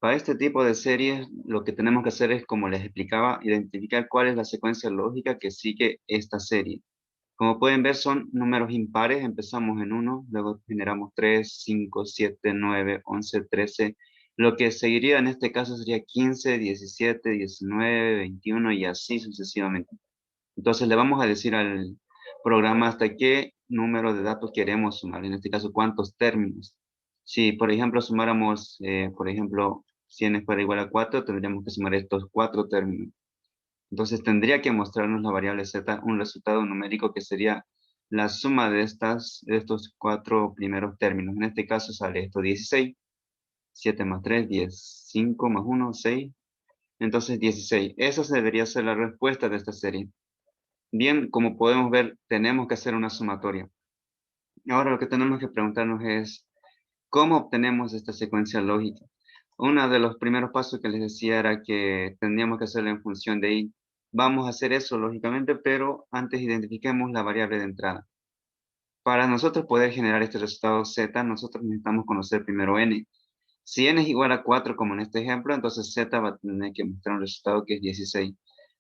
Para este tipo de series, lo que tenemos que hacer es, como les explicaba, identificar cuál es la secuencia lógica que sigue esta serie. Como pueden ver, son números impares. Empezamos en uno, luego generamos 3, 5, 7, 9, 11, 13. Lo que seguiría en este caso sería 15, 17, 19, 21 y así sucesivamente. Entonces le vamos a decir al programa hasta qué número de datos queremos sumar, en este caso cuántos términos. Si por ejemplo sumáramos, por ejemplo, 100 fuera igual a 4, tendríamos que sumar estos 4 términos. Entonces tendría que mostrarnos la variable z un resultado numérico que sería la suma de estos 4 primeros términos. En este caso sale esto 16, 7 más 3, 10, 5 más 1, 6. Entonces 16. Esa debería ser la respuesta de esta serie. Bien, como podemos ver, tenemos que hacer una sumatoria. Ahora lo que tenemos que preguntarnos es, ¿cómo obtenemos esta secuencia lógica? Uno de los primeros pasos que les decía era que tendríamos que hacerlo en función de i. Vamos a hacer eso lógicamente, pero antes identifiquemos la variable de entrada. Para nosotros poder generar este resultado z, nosotros necesitamos conocer primero n. Si n es igual a 4, como en este ejemplo, entonces z va a tener que mostrar un resultado que es 16.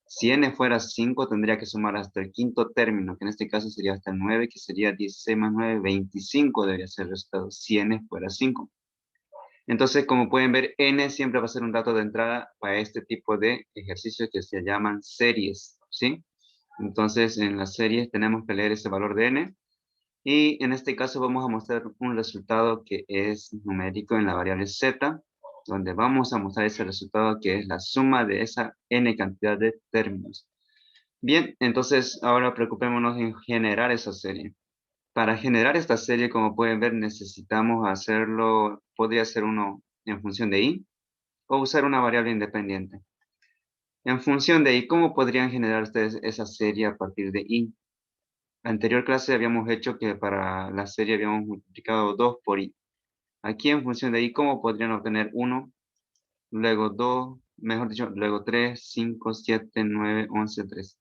Si n fuera 5, tendría que sumar hasta el quinto término, que en este caso sería hasta el 9, que sería 16 más 9, 25 debería ser el resultado, si n fuera 5. Entonces, como pueden ver, n siempre va a ser un dato de entrada para este tipo de ejercicios que se llaman series, ¿sí? Entonces, en las series tenemos que leer ese valor de n, y en este caso vamos a mostrar un resultado que es numérico en la variable z, donde vamos a mostrar ese resultado que es la suma de esa n cantidad de términos. Bien, entonces ahora preocupémonos en generar esa serie. Para generar esta serie, como pueden ver, necesitamos hacerlo, podría ser uno en función de i o usar una variable independiente. En función de i, ¿cómo podrían generar ustedes esa serie a partir de i? Anterior clase habíamos hecho que para la serie habíamos multiplicado 2 por i. Aquí en función de i, ¿cómo podrían obtener 1, luego 2, mejor dicho, luego 3, 5, 7, 9, 11, 13?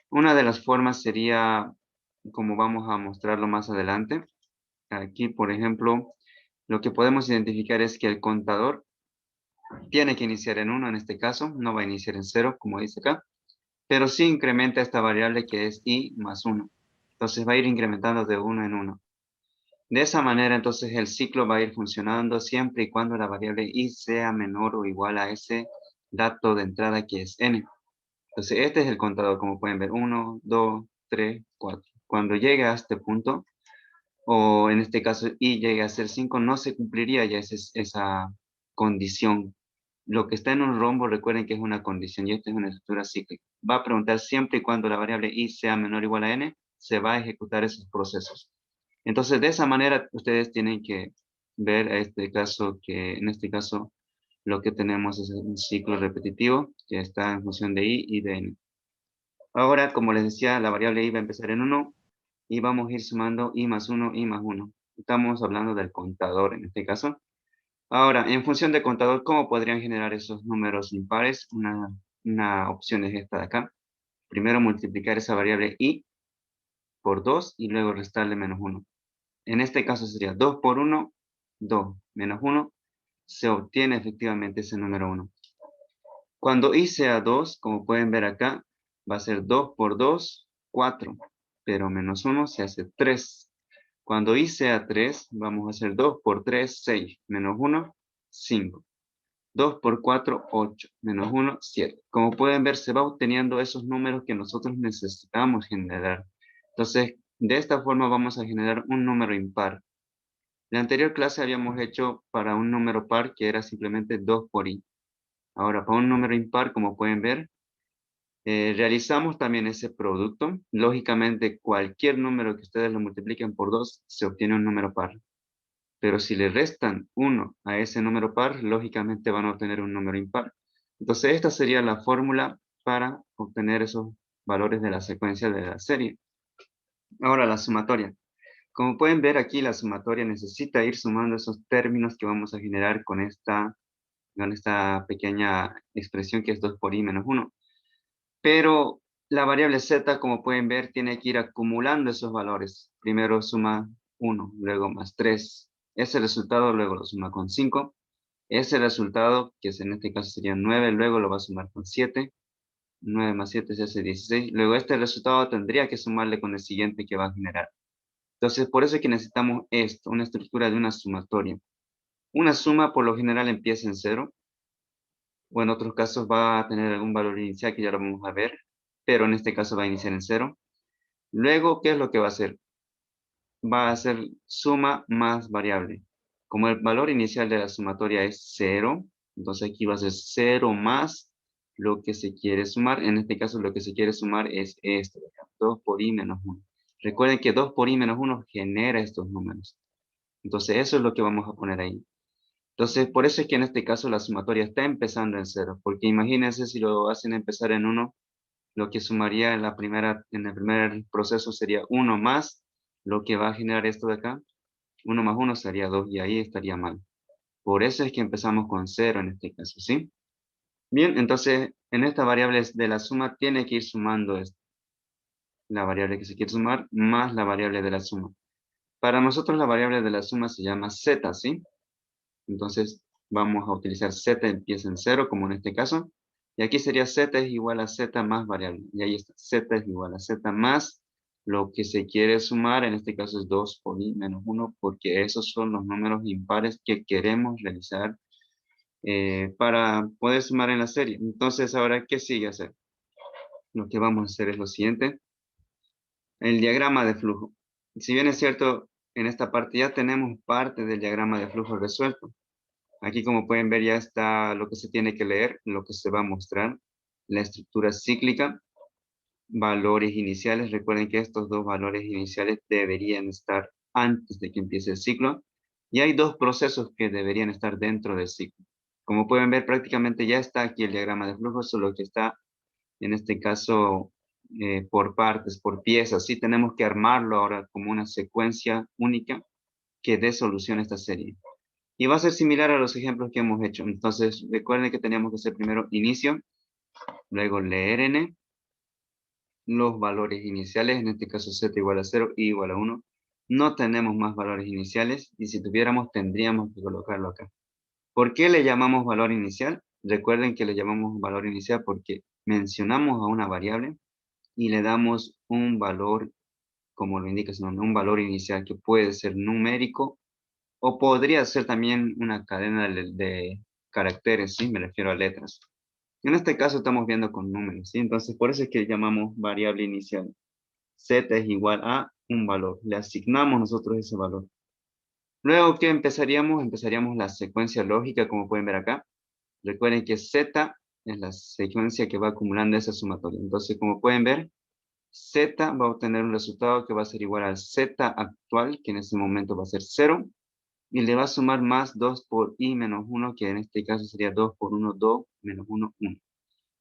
Una de las formas sería, como vamos a mostrarlo más adelante, aquí por ejemplo, lo que podemos identificar es que el contador tiene que iniciar en 1 en este caso, no va a iniciar en 0 como dice acá, pero sí incrementa esta variable que es i más 1. Entonces va a ir incrementando de 1 en 1. De esa manera, entonces, el ciclo va a ir funcionando siempre y cuando la variable i sea menor o igual a ese dato de entrada que es n. Entonces, este es el contador, como pueden ver, 1, 2, 3, 4. Cuando llegue a este punto, o en este caso i llegue a ser 5, no se cumpliría ya esa condición. Lo que está en un rombo, recuerden que es una condición y esta es una estructura cíclica. Va a preguntar siempre y cuando la variable i sea menor o igual a n, se va a ejecutar esos procesos. Entonces, de esa manera, ustedes tienen que ver en este caso, lo que tenemos es un ciclo repetitivo que está en función de i y de n. Ahora, como les decía, la variable i va a empezar en 1 y vamos a ir sumando i más 1, i más 1. Estamos hablando del contador en este caso. Ahora, en función de contador, ¿cómo podrían generar esos números impares? Una opción es esta de acá. Primero multiplicar esa variable i por 2 y luego restarle menos 1. En este caso sería 2 por 1, 2 menos 1, se obtiene efectivamente ese número 1. Cuando i sea 2, como pueden ver acá, va a ser 2 por 2, 4, pero menos 1 se hace 3. Cuando i sea 3, vamos a hacer 2 por 3, 6, menos 1, 5. 2 por 4, 8, menos 1, 7. Como pueden ver, se va obteniendo esos números que nosotros necesitamos generar. Entonces, de esta forma vamos a generar un número impar. La anterior clase habíamos hecho para un número par que era simplemente 2 por i. Ahora, para un número impar, como pueden ver, realizamos también ese producto. Lógicamente, cualquier número que ustedes lo multipliquen por 2, se obtiene un número par. Pero si le restan 1 a ese número par, lógicamente van a obtener un número impar. Entonces, esta sería la fórmula para obtener esos valores de la secuencia de la serie. Ahora, la sumatoria. Como pueden ver aquí, la sumatoria necesita ir sumando esos términos que vamos a generar con esta pequeña expresión que es 2 por i menos 1. Pero la variable z, como pueden ver, tiene que ir acumulando esos valores. Primero suma 1, luego más 3. Ese resultado luego lo suma con 5. Ese resultado, que en este caso sería 9, luego lo va a sumar con 7. 9 más 7 se hace 16. Luego este resultado tendría que sumarle con el siguiente que va a generar. Entonces, por eso es que necesitamos esto, una estructura de una sumatoria. Una suma por lo general empieza en 0, o en otros casos va a tener algún valor inicial que ya lo vamos a ver, pero en este caso va a iniciar en 0. Luego, ¿qué es lo que va a hacer? Va a ser suma más variable. Como el valor inicial de la sumatoria es 0, entonces aquí va a ser 0 más lo que se quiere sumar. En este caso lo que se quiere sumar es esto, 2 por i menos 1. Recuerden que 2 por i menos 1 genera estos números. Entonces eso es lo que vamos a poner ahí. Entonces por eso es que en este caso la sumatoria está empezando en 0, porque imagínense si lo hacen empezar en 1, lo que sumaría en el primer proceso sería 1 más lo que va a generar esto de acá. 1 más 1 sería 2 y ahí estaría mal. Por eso es que empezamos con 0 en este caso, ¿sí? Bien, entonces en esta variable de la suma tiene que ir sumando la variable que se quiere sumar más la variable de la suma. Para nosotros la variable de la suma se llama z, ¿sí? Entonces vamos a utilizar z empieza en 0 como en este caso. Y aquí sería z es igual a z más variable. Y ahí está, z es igual a z más lo que se quiere sumar, en este caso es 2 por i menos 1, porque esos son los números impares que queremos realizar para poder sumar en la serie. Entonces, ahora, ¿qué sigue hacer? Lo que vamos a hacer es lo siguiente, el diagrama de flujo. Si bien es cierto, en esta parte ya tenemos parte del diagrama de flujo resuelto. Aquí, como pueden ver, ya está lo que se tiene que leer, lo que se va a mostrar, la estructura cíclica, valores iniciales. Recuerden que estos dos valores iniciales deberían estar antes de que empiece el ciclo. Y hay dos procesos que deberían estar dentro del ciclo. Como pueden ver, prácticamente ya está aquí el diagrama de flujo, solo que está, en este caso, por partes, por piezas. Sí, tenemos que armarlo ahora como una secuencia única que dé solución a esta serie. Y va a ser similar a los ejemplos que hemos hecho. Entonces, recuerden que teníamos que hacer primero inicio, luego leer n, los valores iniciales, en este caso z igual a 0, i igual a 1. No tenemos más valores iniciales y si tuviéramos tendríamos que colocarlo acá. ¿Por qué le llamamos valor inicial? Recuerden que le llamamos valor inicial porque mencionamos a una variable y le damos un valor, como lo indica su nombre, un valor inicial que puede ser numérico o podría ser también una cadena de caracteres, ¿sí? Me refiero a letras. En este caso estamos viendo con números, ¿sí? Entonces, por eso es que llamamos variable inicial. Z es igual a un valor. Le asignamos nosotros ese valor. Luego, ¿qué empezaríamos? Empezaríamos la secuencia lógica, como pueden ver acá. Recuerden que Z es la secuencia que va acumulando esa sumatoria. Entonces, como pueden ver, Z va a obtener un resultado que va a ser igual al Z actual, que en ese momento va a ser 0, y le va a sumar más 2 por i menos 1, que en este caso sería 2 por 1, 2, menos 1, 1.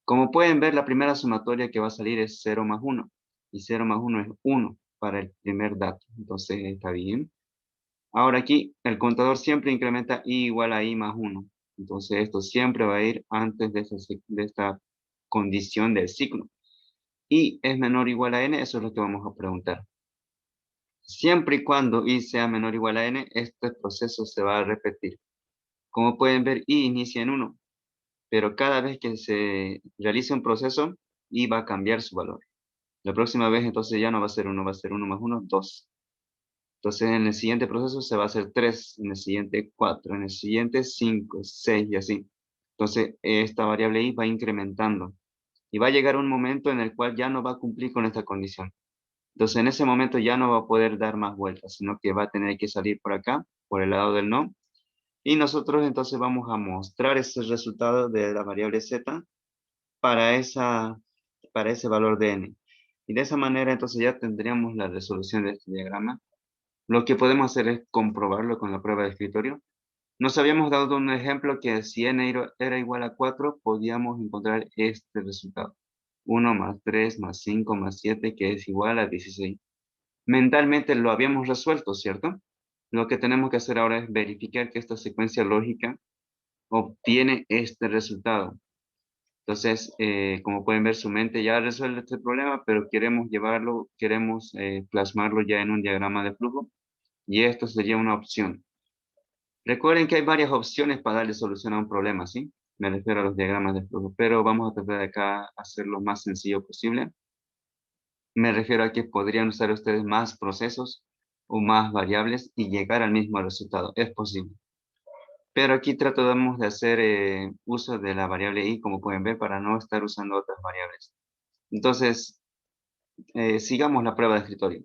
Como pueden ver, la primera sumatoria que va a salir es 0 más 1, y 0 más 1 es 1 para el primer dato, entonces está bien. Ahora aquí, el contador siempre incrementa i igual a i más 1, entonces esto siempre va a ir antes de esta condición del ciclo. I es menor o igual a n, eso es lo que vamos a preguntar. Siempre y cuando i sea menor o igual a n, este proceso se va a repetir. Como pueden ver, i inicia en 1, pero cada vez que se realice un proceso, i va a cambiar su valor. La próxima vez entonces ya no va a ser 1, va a ser 1 más 1, 2. Entonces en el siguiente proceso se va a hacer 3, en el siguiente 4, en el siguiente 5, 6 y así. Entonces esta variable i va incrementando y va a llegar un momento en el cual ya no va a cumplir con esta condición. Entonces en ese momento ya no va a poder dar más vueltas, sino que va a tener que salir por acá, por el lado del no. Y nosotros entonces vamos a mostrar ese resultado de la variable z para, para ese valor de n. Y de esa manera entonces ya tendríamos la resolución de este diagrama. Lo que podemos hacer es comprobarlo con la prueba de escritorio. Nos habíamos dado un ejemplo que si n era igual a 4, podíamos encontrar este resultado. 1 más 3 más 5 más 7, que es igual a 16. Mentalmente lo habíamos resuelto, ¿cierto? Lo que tenemos que hacer ahora es verificar que esta secuencia lógica obtiene este resultado. Entonces, como pueden ver, su mente ya resuelve este problema, pero queremos llevarlo, queremos plasmarlo ya en un diagrama de flujo, y esto sería una opción. Recuerden que hay varias opciones para darle solución a un problema, ¿sí? Me refiero a los diagramas de flujo, pero vamos a tratar de acá hacerlo lo más sencillo posible. Me refiero a que podrían usar ustedes más procesos o más variables y llegar al mismo resultado. Es posible. Pero aquí tratamos de hacer uso de la variable i, como pueden ver, para no estar usando otras variables. Entonces, sigamos la prueba de escritorio.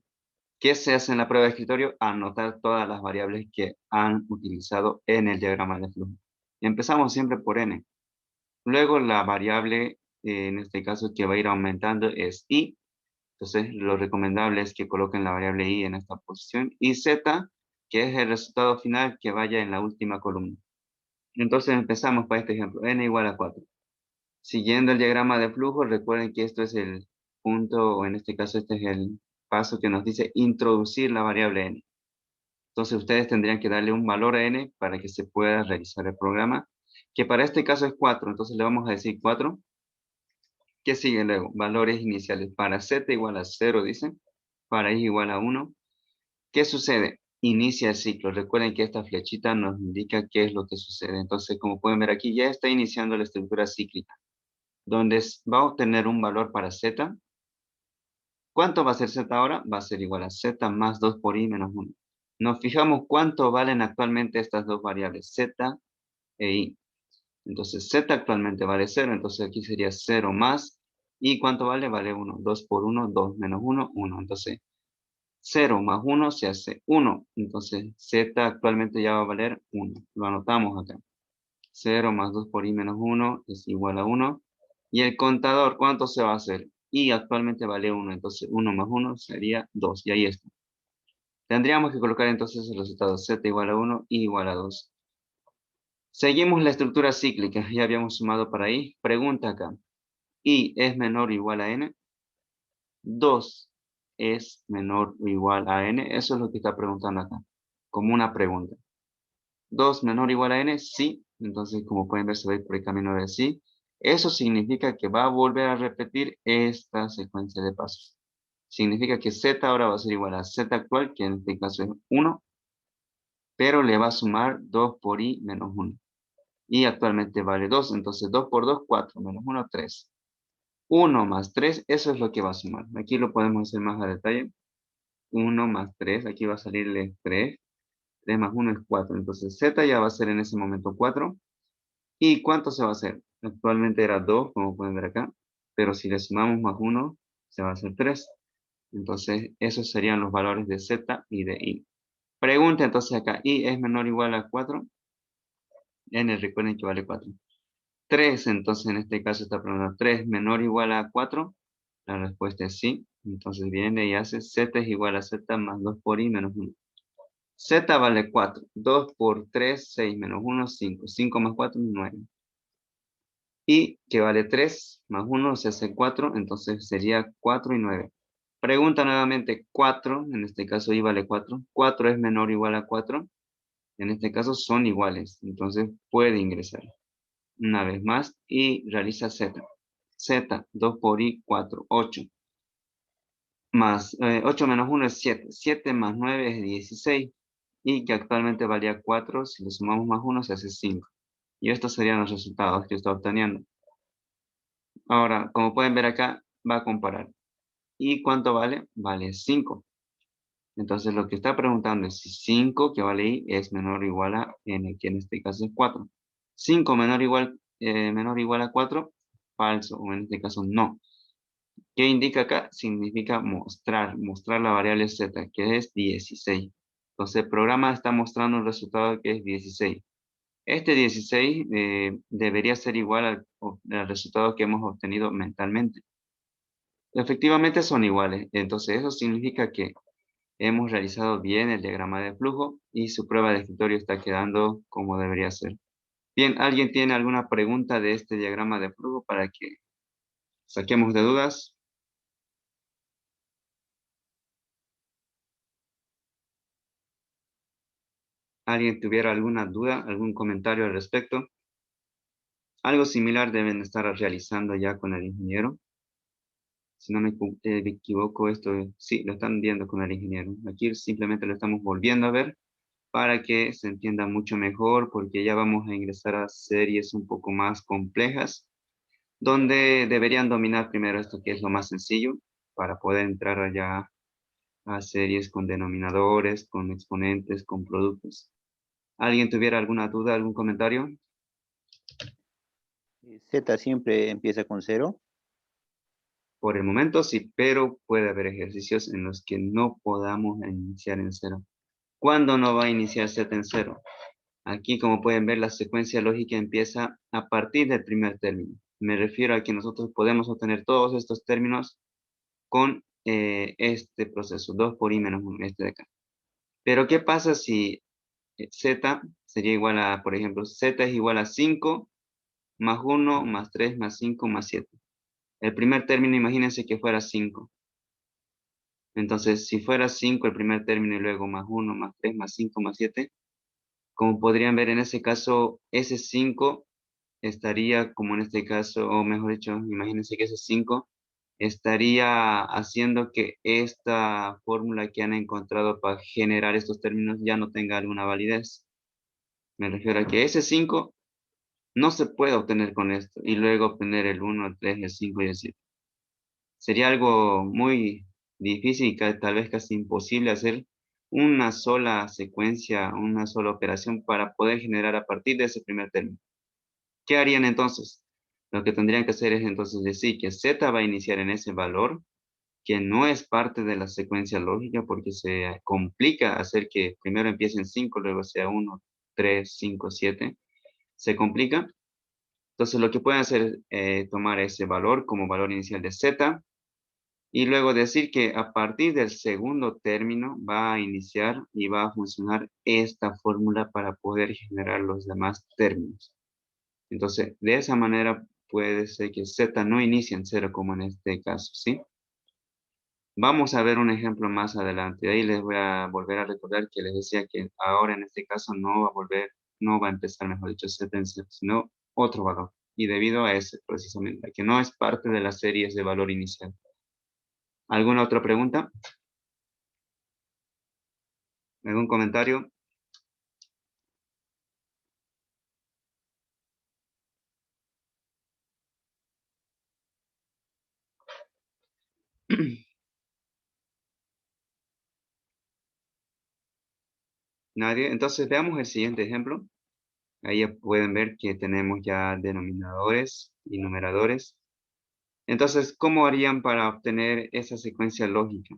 ¿Qué se hace en la prueba de escritorio? Anotar todas las variables que han utilizado en el diagrama de flujo. Empezamos siempre por n. Luego la variable, en este caso, que va a ir aumentando es i. Entonces, lo recomendable es que coloquen la variable i en esta posición. Y z, que es el resultado final que vaya en la última columna. Entonces, empezamos para este ejemplo. N igual a 4. Siguiendo el diagrama de flujo, recuerden que esto es el punto, o en este caso este es el paso que nos dice introducir la variable n. Entonces ustedes tendrían que darle un valor a n para que se pueda realizar el programa, que para este caso es 4. Entonces le vamos a decir 4. ¿Qué sigue luego? Valores iniciales. Para z igual a 0, dicen. Para i igual a 1. ¿Qué sucede? Inicia el ciclo. Recuerden que esta flechita nos indica qué es lo que sucede. Entonces, como pueden ver aquí, ya está iniciando la estructura cíclica, donde va a obtener un valor para z. ¿Cuánto va a ser z ahora? Va a ser igual a z más 2 por i menos 1. Nos fijamos cuánto valen actualmente estas dos variables, z e i. Entonces z actualmente vale 0, entonces aquí sería 0 más. ¿Y cuánto vale? Vale 1. 2 por 1, 2 menos 1, 1. Entonces 0 más 1 se hace 1. Entonces z actualmente ya va a valer 1. Lo anotamos acá. 0 más 2 por i menos 1 es igual a 1. Y el contador, ¿cuánto se va a hacer? Y actualmente vale 1, entonces 1 más 1 sería 2. Y ahí está. Tendríamos que colocar entonces el resultado z igual a 1 y igual a 2. Seguimos la estructura cíclica. Ya habíamos sumado para i. Pregunta acá. I es menor o igual a n. 2 es menor o igual a n. Eso es lo que está preguntando acá. Como una pregunta. 2 menor o igual a n, sí. Entonces, como pueden ver, se va a ir por el camino de sí. Eso significa que va a volver a repetir esta secuencia de pasos. Significa que z ahora va a ser igual a z actual, que en este caso es 1, pero le va a sumar 2 por i menos 1. Y actualmente vale 2, entonces 2 por 2, 4, menos 1, 3. 1 más 3, eso es lo que va a sumar. Aquí lo podemos hacer más a detalle. 1 más 3, aquí va a salirle 3. 3 más 1 es 4. Entonces z ya va a ser en ese momento 4. ¿Y cuánto se va a hacer? Actualmente era 2, como pueden ver acá. Pero si le sumamos más 1, se va a hacer 3. Entonces, esos serían los valores de z y de i. Pregunta entonces acá, ¿i es menor o igual a 4? N, recuerden que vale 4. 3, entonces en este caso está preguntando, ¿3 menor o igual a 4? La respuesta es sí. Entonces viene y hace z es igual a z más 2 por i menos 1. Z vale 4. 2 por 3, 6 menos 1, 5. 5 más 4, 9. Y que vale 3 más 1 se hace 4, entonces sería 4 y 9. Pregunta nuevamente 4, en este caso i vale 4. 4 es menor o igual a 4. En este caso son iguales, entonces puede ingresar. Una vez más y realiza z. Z, 2 por i, 4, 8. Más 8 menos 1 es 7. 7 más 9 es 16. Y que actualmente valía 4, si le sumamos más 1 se hace 5. Y estos serían los resultados que está obteniendo. Ahora, como pueden ver acá, va a comparar. ¿Y cuánto vale? Vale 5. Entonces lo que está preguntando es si 5 que vale i es menor o igual a n, que en este caso es 4. 5 menor o igual a 4, falso, o en este caso no. ¿Qué indica acá? Significa mostrar la variable z, que es 16. Entonces el programa está mostrando un resultado que es 16. Este 16 debería ser igual al resultado que hemos obtenido mentalmente. Efectivamente son iguales, entonces eso significa que hemos realizado bien el diagrama de flujo y su prueba de escritorio está quedando como debería ser. Bien, ¿alguien tiene alguna pregunta de este diagrama de flujo para que saquemos de dudas? ¿Alguien tuviera alguna duda, algún comentario al respecto? Algo similar deben estar realizando ya con el ingeniero. Si no me equivoco, esto sí, lo están viendo con el ingeniero. Aquí simplemente lo estamos volviendo a ver para que se entienda mucho mejor, porque ya vamos a ingresar a series un poco más complejas, donde deberían dominar primero esto que es lo más sencillo, para poder entrar allá a series con denominadores, con exponentes, con productos. ¿Alguien tuviera alguna duda, algún comentario? Z siempre empieza con cero. Por el momento sí, pero puede haber ejercicios en los que no podamos iniciar en cero. ¿Cuándo no va a iniciar Z en cero? Aquí, como pueden ver, la secuencia lógica empieza a partir del primer término. Me refiero a que nosotros podemos obtener todos estos términos con este proceso, 2 por i menos 1, este de acá. Pero, ¿qué pasa si z sería igual a, por ejemplo, z es igual a 5 más 1 más 3 más 5 más 7? El primer término, imagínense que fuera 5. Entonces, si fuera 5 el primer término y luego más 1 más 3 más 5 más 7, como podrían ver en ese caso, ese 5 estaría, como en este caso, o mejor dicho, imagínense que ese 5 estaría haciendo que esta fórmula que han encontrado para generar estos términos ya no tenga alguna validez. Me refiero a que ese 5 no se puede obtener con esto y luego obtener el 1, el 3, el 5 y el 7. Sería algo muy difícil y tal vez casi imposible hacer una sola secuencia, una sola operación para poder generar a partir de ese primer término. ¿Qué harían entonces? Lo que tendrían que hacer es entonces decir que z va a iniciar en ese valor, que no es parte de la secuencia lógica porque se complica hacer que primero empiece en 5, luego sea 1, 3, 5, 7. Se complica. Entonces lo que pueden hacer es tomar ese valor como valor inicial de z y luego decir que a partir del segundo término va a iniciar y va a funcionar esta fórmula para poder generar los demás términos. Entonces, de esa manera puede ser que z no inicie en cero como en este caso, ¿sí? Vamos a ver un ejemplo más adelante. Ahí les voy a volver a recordar que les decía que ahora en este caso no va a empezar, mejor dicho, z en cero, sino otro valor. Y debido a ese, precisamente, que no es parte de las series de valor inicial. ¿Alguna otra pregunta? ¿Algún comentario? Nadie. Entonces veamos el siguiente ejemplo. Ahí ya pueden ver que tenemos ya denominadores y numeradores. Entonces, ¿cómo harían para obtener esa secuencia lógica?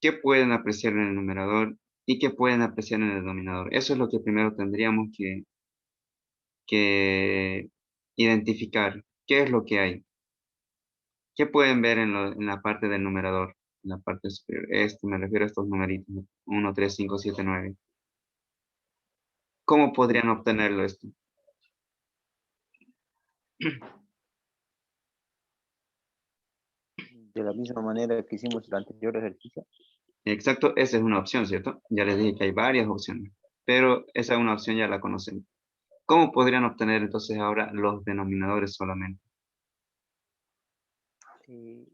¿Qué pueden apreciar en el numerador y qué pueden apreciar en el denominador? Eso es lo que primero tendríamos que identificar. ¿Qué es lo que hay? ¿Qué pueden ver en la parte del numerador? En la parte superior. Me refiero a estos numeritos. 1, 3, 5, 7, 9. ¿Cómo podrían obtenerlo esto? De la misma manera que hicimos el anterior ejercicio. Exacto, esa es una opción, ¿cierto? Ya les dije que hay varias opciones, pero esa es una opción ya la conocen. ¿Cómo podrían obtener entonces ahora los denominadores solamente? eh,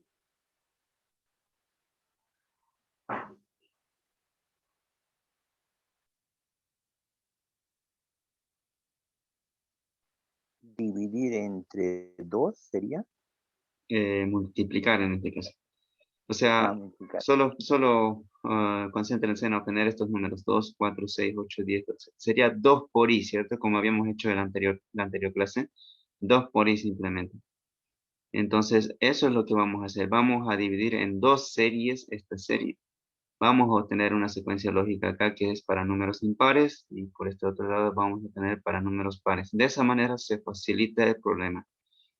Dividir entre 2 sería. Multiplicar en este caso. O sea, Multiplicar. solo concéntrense en obtener estos números 2, 4, 6, 8, 10, 12. Sería 2 por i, ¿cierto? Como habíamos hecho en la anterior clase. 2 por i simplemente. Entonces, eso es lo que vamos a hacer. Vamos a dividir en dos series esta serie. Vamos a obtener una secuencia lógica acá que es para números impares y por este otro lado vamos a tener para números pares. De esa manera se facilita el problema.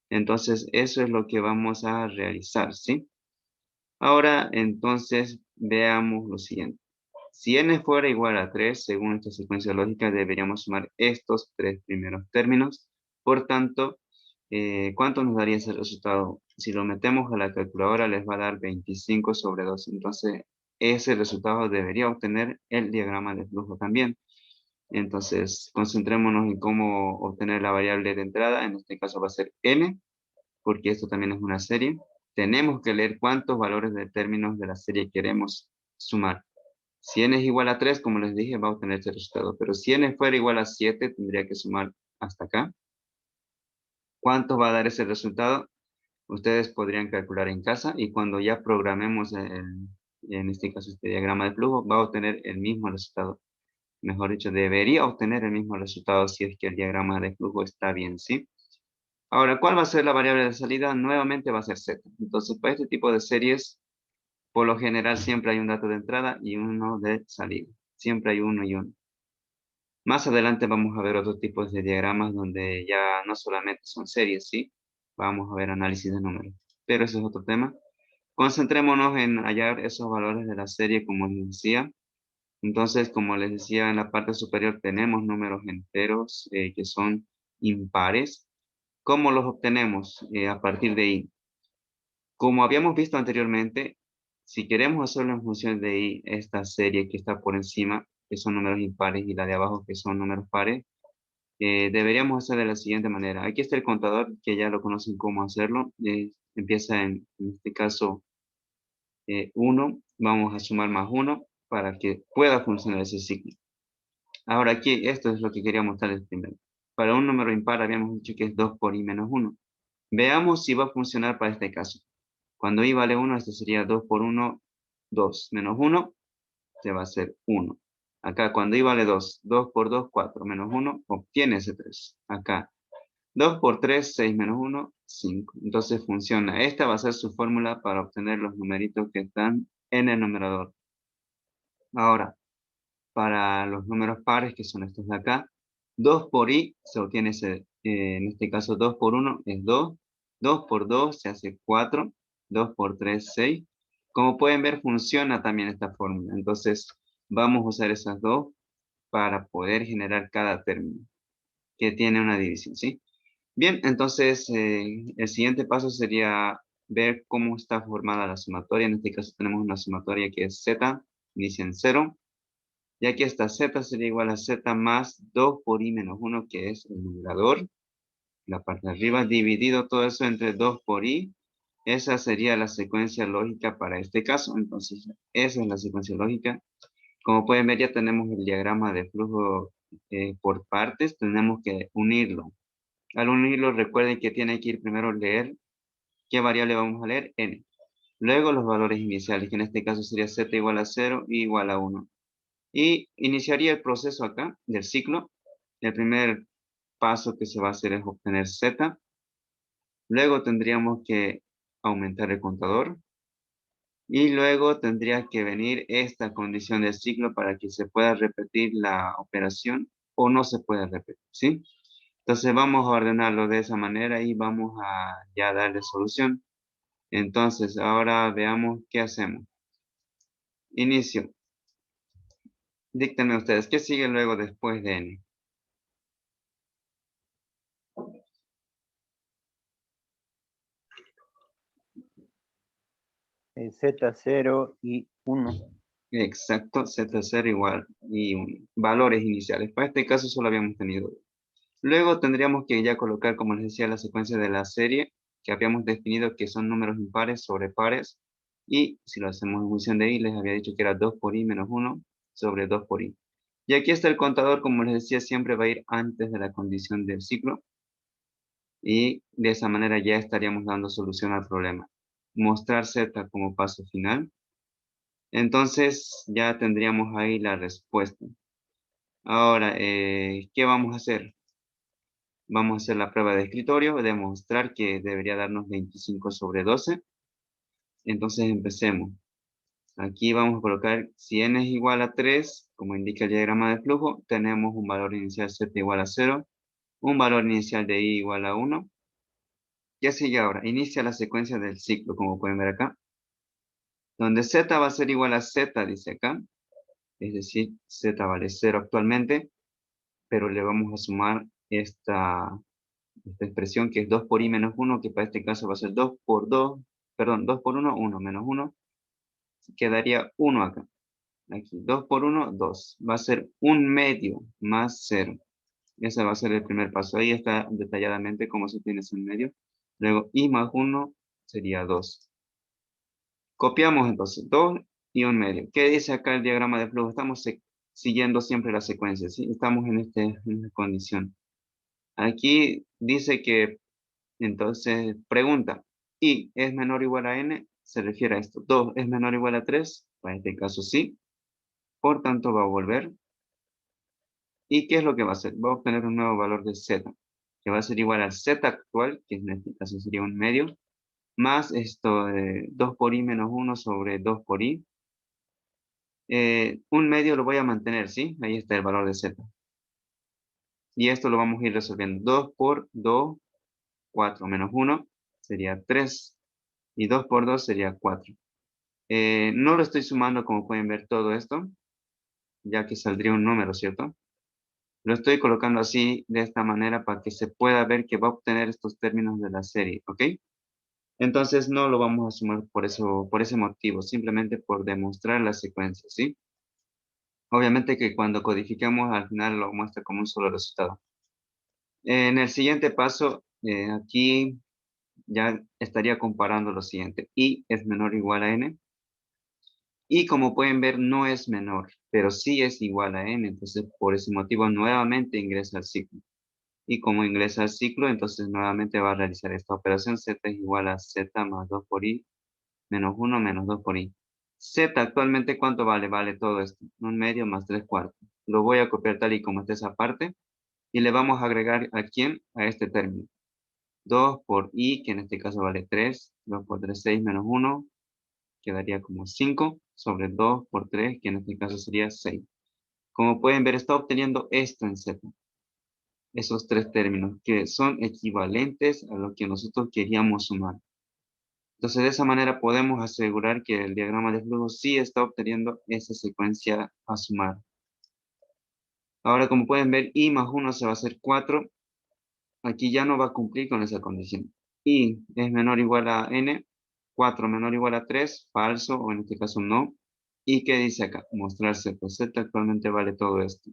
Entonces, eso es lo que vamos a realizar, ¿sí? Ahora, entonces, veamos lo siguiente. Si n fuera igual a 3, según esta secuencia lógica, deberíamos sumar estos tres primeros términos. Por tanto, ¿cuánto nos daría ese resultado? Si lo metemos a la calculadora, les va a dar 25 sobre 2. Entonces, ese resultado debería obtener el diagrama de flujo también. Entonces, concentrémonos en cómo obtener la variable de entrada. En este caso va a ser n, porque esto también es una serie. Tenemos que leer cuántos valores de términos de la serie queremos sumar. Si n es igual a 3, como les dije, va a obtener este resultado. Pero si n fuera igual a 7, tendría que sumar hasta acá. ¿Cuánto va a dar ese resultado? Ustedes podrían calcular en casa y cuando ya programemos en este caso este diagrama de flujo, va a obtener el mismo resultado. Mejor dicho, debería obtener el mismo resultado si es que el diagrama de flujo está bien, ¿sí? Ahora, ¿cuál va a ser la variable de salida? Nuevamente va a ser z. Entonces, para este tipo de series, por lo general siempre hay un dato de entrada y uno de salida. Siempre hay uno y uno. Más adelante vamos a ver otros tipos de diagramas donde ya no solamente son series, ¿sí? Vamos a ver análisis de números. Pero ese es otro tema. Concentrémonos en hallar esos valores de la serie, como les decía. Entonces, como les decía, en la parte superior tenemos números enteros que son impares. ¿Cómo los obtenemos a partir de i? Como habíamos visto anteriormente, si queremos hacerlo en función de i, esta serie que está por encima, que son números impares, y la de abajo, que son números pares, deberíamos hacer de la siguiente manera. Aquí está el contador, que ya lo conocen cómo hacerlo. Empieza en este caso 1, vamos a sumar más 1 para que pueda funcionar ese ciclo. Ahora aquí, esto es lo que quería mostrarles primero. Para un número impar habíamos dicho que es 2 por i menos 1. Veamos si va a funcionar para este caso. Cuando i vale 1, esto sería 2 por 1, 2 menos 1, se va a hacer 1. Acá cuando i vale 2, 2 por 2, 4 menos 1, obtiene ese 3. Acá 2 por 3, 6 menos 1, 5. Entonces funciona. Esta va a ser su fórmula para obtener los numeritos que están en el numerador. Ahora, para los números pares, que son estos de acá, 2 por i se obtiene en este caso 2 por 1 es 2, 2 por 2 se hace 4, 2 por 3, 6. Como pueden ver, funciona también esta fórmula. Entonces, vamos a usar esas dos para poder generar cada término que tiene una división, ¿sí? Bien, entonces el siguiente paso sería ver cómo está formada la sumatoria. En este caso tenemos una sumatoria que es z, inicia en 0. Y aquí está z sería igual a z más 2 por i menos 1, que es el numerador. La parte de arriba, dividido todo eso entre 2 por i. Esa sería la secuencia lógica para este caso. Entonces, esa es la secuencia lógica. Como pueden ver, ya tenemos el diagrama de flujo por partes. Tenemos que unirlo. Al unirlo, recuerden que tiene que ir primero a leer. ¿Qué variable vamos a leer? N. Luego los valores iniciales, que en este caso sería z igual a 0 y igual a 1. Y iniciaría el proceso acá del ciclo. El primer paso que se va a hacer es obtener z. Luego tendríamos que aumentar el contador. Y luego tendría que venir esta condición del ciclo para que se pueda repetir la operación o no se pueda repetir, ¿sí? Entonces vamos a ordenarlo de esa manera y vamos a ya darle solución. Entonces ahora veamos qué hacemos. Inicio. Díctenme ustedes, ¿qué sigue luego después de n? Z0 y 1. Exacto, z0 igual y valores iniciales. Para este caso solo habíamos tenido. Luego tendríamos que ya colocar, como les decía, la secuencia de la serie que habíamos definido que son números impares sobre pares. Y si lo hacemos en función de i, les había dicho que era 2 por i menos 1 sobre 2 por i. Y aquí está el contador, como les decía, siempre va a ir antes de la condición del ciclo. Y de esa manera ya estaríamos dando solución al problema. Mostrar z como paso final. Entonces ya tendríamos ahí la respuesta. Ahora, ¿qué vamos a hacer? Vamos a hacer la prueba de escritorio, demostrar que debería darnos 25 sobre 12. Entonces empecemos. Aquí vamos a colocar, si n es igual a 3, como indica el diagrama de flujo, tenemos un valor inicial z igual a 0, un valor inicial de i igual a 1. ¿Qué sigue ahora? Inicia la secuencia del ciclo, como pueden ver acá, donde z va a ser igual a z, dice acá, es decir, z vale 0 actualmente, pero le vamos a sumar esta expresión que es 2 por i menos 1, que para este caso va a ser 2 por 2, perdón, 2 por 1, 1 menos 1, quedaría 1 acá. Aquí, 2 por 1, 2. Va a ser 1 medio más 0. Ese va a ser el primer paso. Ahí está detalladamente cómo se tiene ese medio. Luego, i más 1 sería 2. Copiamos entonces 2 y 1/2. ¿Qué dice acá el diagrama de flujo? Estamos siguiendo siempre la secuencia, ¿sí? Estamos en esta condición. Aquí dice que, entonces, pregunta, ¿y es menor o igual a n? Se refiere a esto. 2 es menor o igual a 3, en este caso sí. Por tanto, va a volver. ¿Y qué es lo que va a hacer? Va a obtener un nuevo valor de z, que va a ser igual al z actual, que en este caso sería 1/2, más esto de 2 por i menos 1 sobre 2 por i. 1/2 lo voy a mantener, ¿sí? Ahí está el valor de z. Y esto lo vamos a ir resolviendo. 2 por 2, 4 menos 1 sería 3. Y 2 por 2 sería 4. No lo estoy sumando, como pueden ver, todo esto, ya que saldría un número, ¿cierto? Lo estoy colocando así, de esta manera, para que se pueda ver que va a obtener estos términos de la serie, ¿ok? Entonces no lo vamos a sumar por eso, por ese motivo, simplemente por demostrar la secuencia, ¿sí? Obviamente que cuando codificamos al final lo muestra como un solo resultado. En el siguiente paso, aquí ya estaría comparando lo siguiente. I es menor o igual a n. Y como pueden ver, no es menor, pero sí es igual a n. Entonces, por ese motivo, nuevamente ingresa al ciclo. Y como ingresa al ciclo, entonces nuevamente va a realizar esta operación. Z es igual a z más 2 por i menos 1 menos 2 por i. Z actualmente, ¿cuánto vale? Vale todo esto. 1/2 más 3/4. Lo voy a copiar tal y como está esa parte. Y le vamos a agregar a quién, a este término. 2 por i, que en este caso vale 3. 2 por 3, 6 menos 1. Quedaría como 5 sobre 2 por 3, que en este caso sería 6. Como pueden ver, está obteniendo esto en Z. Esos tres términos que son equivalentes a lo que nosotros queríamos sumar. Entonces, de esa manera podemos asegurar que el diagrama de flujo sí está obteniendo esa secuencia a sumar. Ahora, como pueden ver, i más 1 se va a hacer 4. Aquí ya no va a cumplir con esa condición. I es menor o igual a n. 4 menor o igual a 3, falso, o en este caso no. ¿Y qué dice acá? Mostrarse, pues Z actualmente vale todo esto.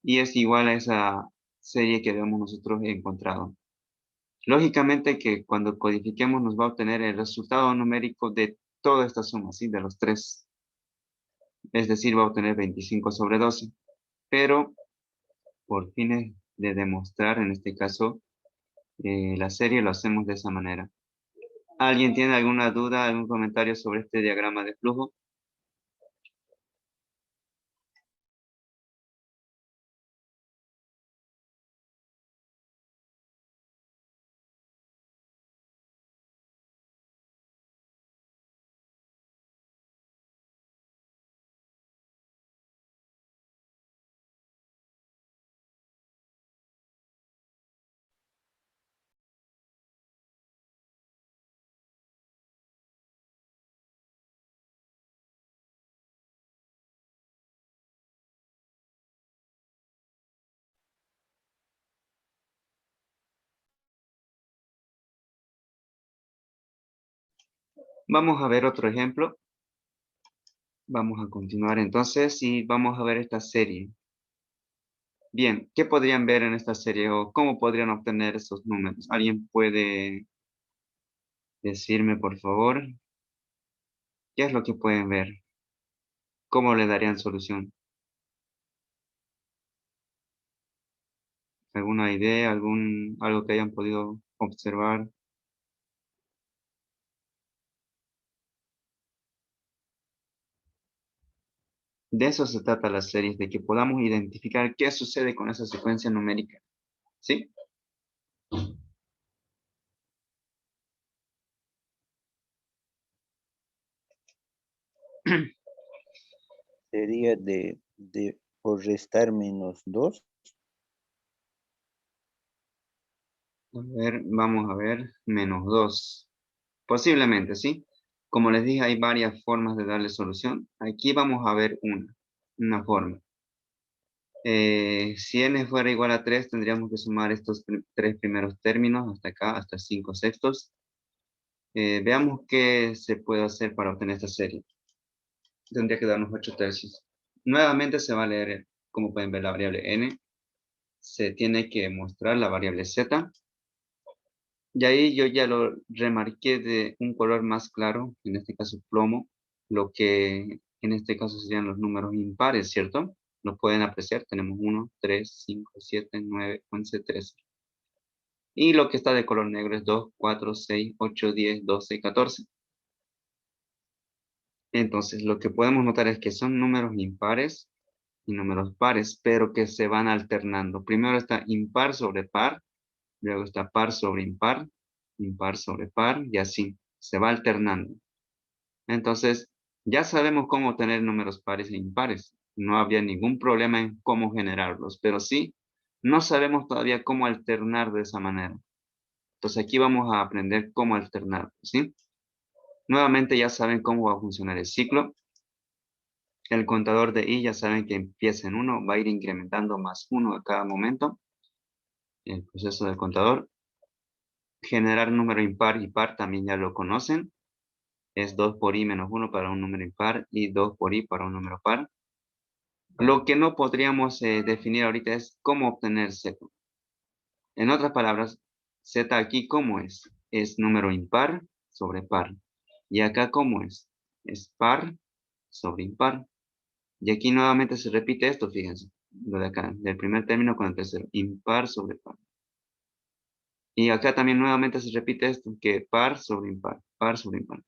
Y es igual a esa serie que habíamos nosotros encontrado. Lógicamente que cuando codifiquemos nos va a obtener el resultado numérico de toda esta suma, ¿sí? De los tres. Es decir, va a obtener 25 sobre 12. Pero por fines de demostrar, en este caso, la serie lo hacemos de esa manera. ¿Alguien tiene alguna duda, algún comentario sobre este diagrama de flujo? Vamos a ver otro ejemplo. Vamos a continuar entonces y vamos a ver esta serie. Bien, ¿qué podrían ver en esta serie o cómo podrían obtener esos números? ¿Alguien puede decirme, por favor, qué es lo que pueden ver? ¿Cómo le darían solución? ¿Alguna idea, algo que hayan podido observar? De eso se trata la serie, de que podamos identificar qué sucede con esa secuencia numérica. ¿Sí? Sería de por restar menos 2. A ver, vamos a ver, menos 2. Posiblemente, ¿sí? Como les dije, hay varias formas de darle solución. Aquí vamos a ver una forma. Si n fuera igual a 3, tendríamos que sumar estos tres primeros términos hasta acá, hasta 5 sextos. Veamos qué se puede hacer para obtener esta serie. Tendría que darnos 8 tercios. Nuevamente se va a leer, como pueden ver, la variable n. Se tiene que mostrar la variable z. Y ahí yo ya lo remarqué de un color más claro, en este caso plomo, lo que en este caso serían los números impares, ¿cierto? Los pueden apreciar, tenemos 1, 3, 5, 7, 9, 11, 13. Y lo que está de color negro es 2, 4, 6, 8, 10, 12 y 14. Entonces, lo que podemos notar es que son números impares y números pares, pero que se van alternando. Primero está impar sobre par, luego está par sobre impar sobre par, y así se va alternando. Entonces, ya sabemos cómo tener números pares e impares. No había ningún problema en cómo generarlos, pero sí, no sabemos todavía cómo alternar de esa manera. Entonces, aquí vamos a aprender cómo alternar, ¿sí? Nuevamente ya saben cómo va a funcionar el ciclo. El contador de i ya saben que empieza en 1, va a ir incrementando más 1 a cada momento. El proceso del contador. Generar número impar y par también ya lo conocen. Es 2 por i menos 1 para un número impar y 2 por i para un número par. Lo que no podríamos definir ahorita es cómo obtener z. En otras palabras, z aquí ¿cómo es? Es número impar sobre par. Y acá ¿cómo es? Es par sobre impar. Y aquí nuevamente se repite esto, fíjense. Lo de acá, del primer término con el tercero. Impar sobre par. Y acá también nuevamente se repite esto, que par sobre impar, par sobre impar.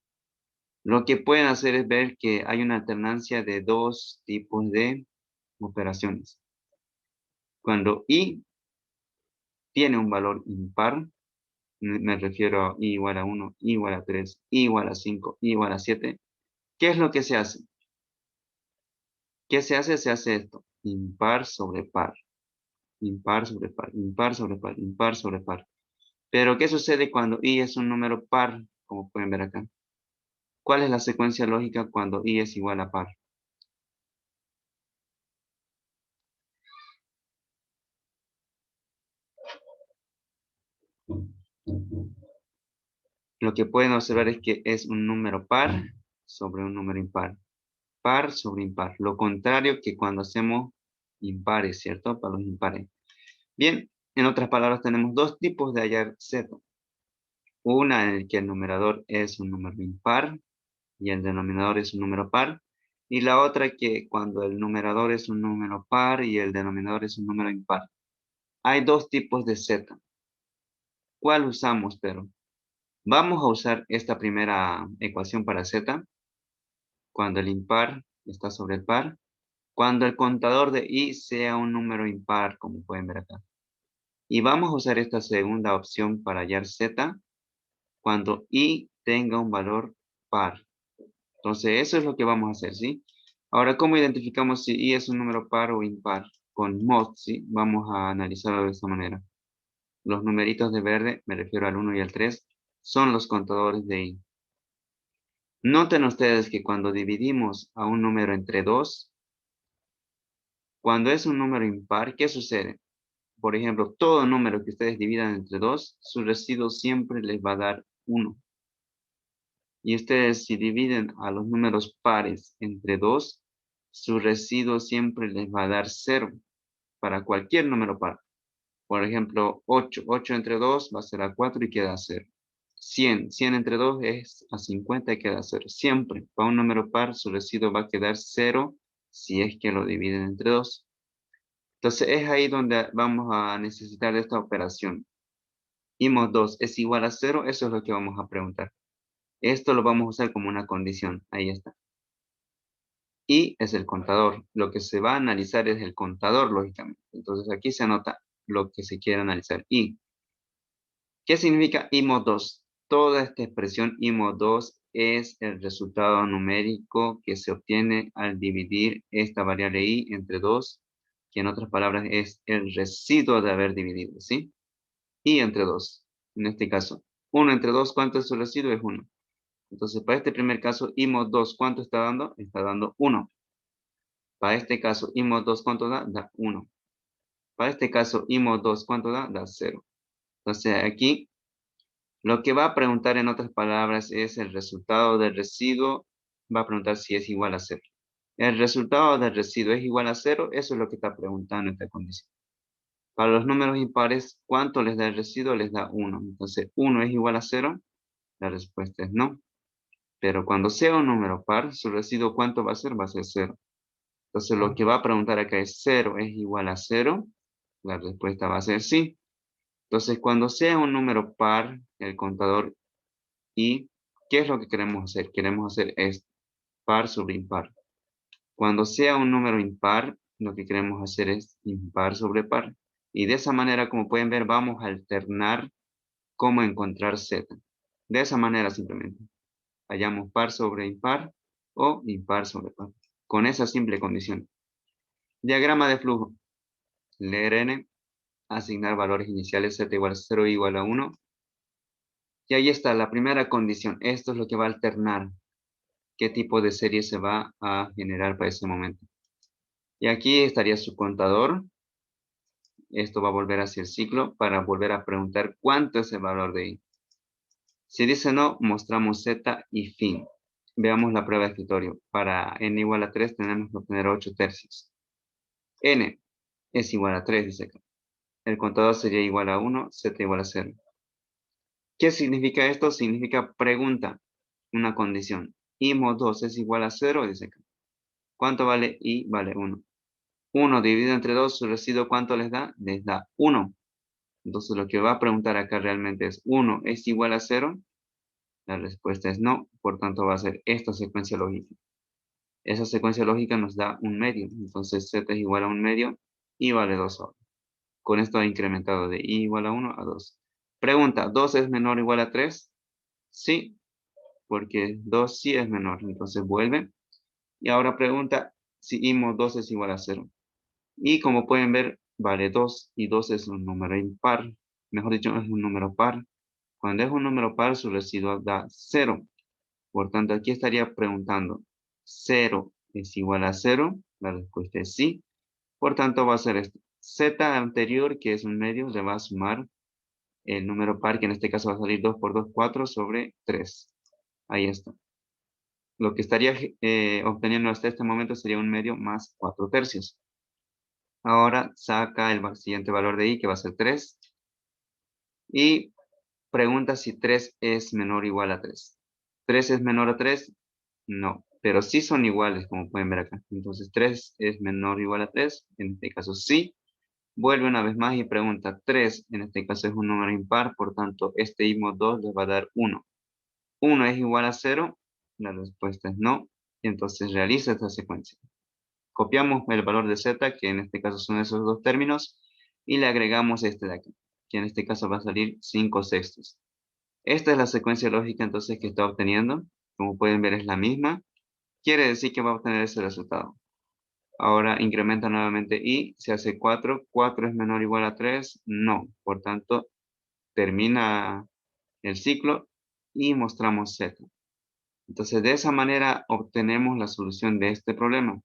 Lo que pueden hacer es ver que hay una alternancia de dos tipos de operaciones. Cuando i tiene un valor impar, me refiero a i igual a 1, i igual a 3, i igual a 5, i igual a 7, ¿qué es lo que se hace? ¿Qué se hace? Se hace esto, impar sobre par, impar sobre par, impar sobre par, impar sobre par. Pero ¿qué sucede cuando i es un número par? Como pueden ver acá. ¿Cuál es la secuencia lógica cuando i es igual a par? Lo que pueden observar es que es un número par sobre un número impar. Par sobre impar. Lo contrario que cuando hacemos impares, ¿cierto? Para los impares. Bien, en otras palabras tenemos dos tipos de hallar z. Una en el que el numerador es un número impar y el denominador es un número par. Y la otra que cuando el numerador es un número par y el denominador es un número impar. Hay dos tipos de z. ¿Cuál usamos, pero? Vamos a usar esta primera ecuación para z, cuando el impar está sobre el par, cuando el contador de i sea un número impar, como pueden ver acá. Y vamos a usar esta segunda opción para hallar z, cuando i tenga un valor par. Entonces, eso es lo que vamos a hacer, ¿sí? Ahora, ¿cómo identificamos si i es un número par o impar? Con mod, ¿sí? Vamos a analizarlo de esta manera. Los numeritos de verde, me refiero al 1 y al 3, son los contadores de i. Noten ustedes que cuando dividimos a un número entre 2, cuando es un número impar, ¿qué sucede? Por ejemplo, todo número que ustedes dividan entre 2, su residuo siempre les va a dar 1. Y ustedes si dividen a los números pares entre 2, su residuo siempre les va a dar 0 para cualquier número par. Por ejemplo, 8. 8 entre 2 va a ser a 4 y queda a 0. 100. 100 entre 2 es a 50 y queda 0. Siempre, para un número par, su residuo va a quedar 0 si es que lo dividen entre 2. Entonces, es ahí donde vamos a necesitar esta operación. I mod 2 es igual a 0, eso es lo que vamos a preguntar. Esto lo vamos a usar como una condición. Ahí está. I es el contador. Lo que se va a analizar es el contador, lógicamente. Entonces, aquí se anota lo que se quiere analizar. I. ¿Qué significa I mod 2? Toda esta expresión I mod 2 es el resultado numérico que se obtiene al dividir esta variable I entre 2, que en otras palabras es el residuo de haber dividido, ¿sí? I entre 2. En este caso, 1 entre 2, ¿cuánto es su residuo? Es 1. Entonces, para este primer caso, I mod 2, ¿cuánto está dando? Está dando 1. Para este caso, I mod 2, ¿cuánto da? Da 1. Para este caso, I mod 2, ¿cuánto da? Da 0. Entonces, aquí lo que va a preguntar en otras palabras es el resultado del residuo. Va a preguntar si es igual a 0. El resultado del residuo es igual a 0. Eso es lo que está preguntando esta condición. Para los números impares, ¿cuánto les da el residuo? Les da 1. Entonces, 1 es igual a 0. La respuesta es no. Pero cuando sea un número par, su residuo, ¿cuánto va a ser? Va a ser 0. Entonces, lo que va a preguntar acá es 0 es igual a 0. La respuesta va a ser sí. Entonces, cuando sea un número par, el contador y, ¿qué es lo que queremos hacer? Queremos hacer es par sobre impar. Cuando sea un número impar, lo que queremos hacer es impar sobre par. Y de esa manera, como pueden ver, vamos a alternar cómo encontrar z. De esa manera simplemente. Hallamos par sobre impar o impar sobre par. Con esa simple condición. Diagrama de flujo. Leer n, asignar valores iniciales z igual a 0 igual a 1. Y ahí está la primera condición. Esto es lo que va a alternar qué tipo de serie se va a generar para ese momento. Y aquí estaría su contador. Esto va a volver hacia el ciclo para volver a preguntar cuánto es el valor de i. Si dice no, mostramos z y fin. Veamos la prueba de escritorio. Para n igual a 3 tenemos que obtener 8 tercios. N es igual a 3, dice acá. El contador sería igual a 1, z igual a 0. ¿Qué significa esto? Significa pregunta, una condición. I mod 2 es igual a 0, dice acá. ¿Cuánto vale i? Vale 1. 1 dividido entre 2, su residuo, ¿cuánto les da? Les da 1. Entonces lo que va a preguntar acá realmente es 1 es igual a 0. La respuesta es no, por tanto va a ser esta secuencia lógica. Esa secuencia lógica nos da un medio, entonces z es igual a un medio y vale 2 ahora. Con esto ha incrementado de i igual a 1 a 2. Pregunta, ¿2 es menor o igual a 3? Sí, porque 2 sí es menor, entonces vuelve. Y ahora pregunta si i mod 2 es igual a 0. Y como pueden ver, vale 2 y 2 es un número impar. Mejor dicho, es un número par. Cuando es un número par, su residuo da 0. Por tanto, aquí estaría preguntando, ¿0 es igual a 0? La respuesta es sí. Por tanto, va a ser esto. Z anterior, que es un medio, le va a sumar el número par, que en este caso va a salir 2 por 2, 4 sobre 3. Ahí está. Lo que estaría obteniendo hasta este momento sería un medio más 4 tercios. Ahora saca el siguiente valor de i, que va a ser 3. Y pregunta si 3 es menor o igual a 3. ¿3 es menor a 3? No, pero sí son iguales, como pueden ver acá. Entonces 3 es menor o igual a 3. En este caso sí. Vuelve una vez más y pregunta 3. En este caso es un número impar, por tanto este i mod 2 le va a dar 1. ¿1 es igual a 0? La respuesta es no. Entonces realiza esta secuencia. Copiamos el valor de z, que en este caso son esos dos términos, y le agregamos este de aquí, que en este caso va a salir 5 sextos. Esta es la secuencia lógica entonces que está obteniendo. Como pueden ver es la misma. Quiere decir que va a obtener ese resultado. Ahora incrementa nuevamente y se hace 4. 4 es menor o igual a 3. No. Por tanto, termina el ciclo y mostramos z. Entonces de esa manera obtenemos la solución de este problema.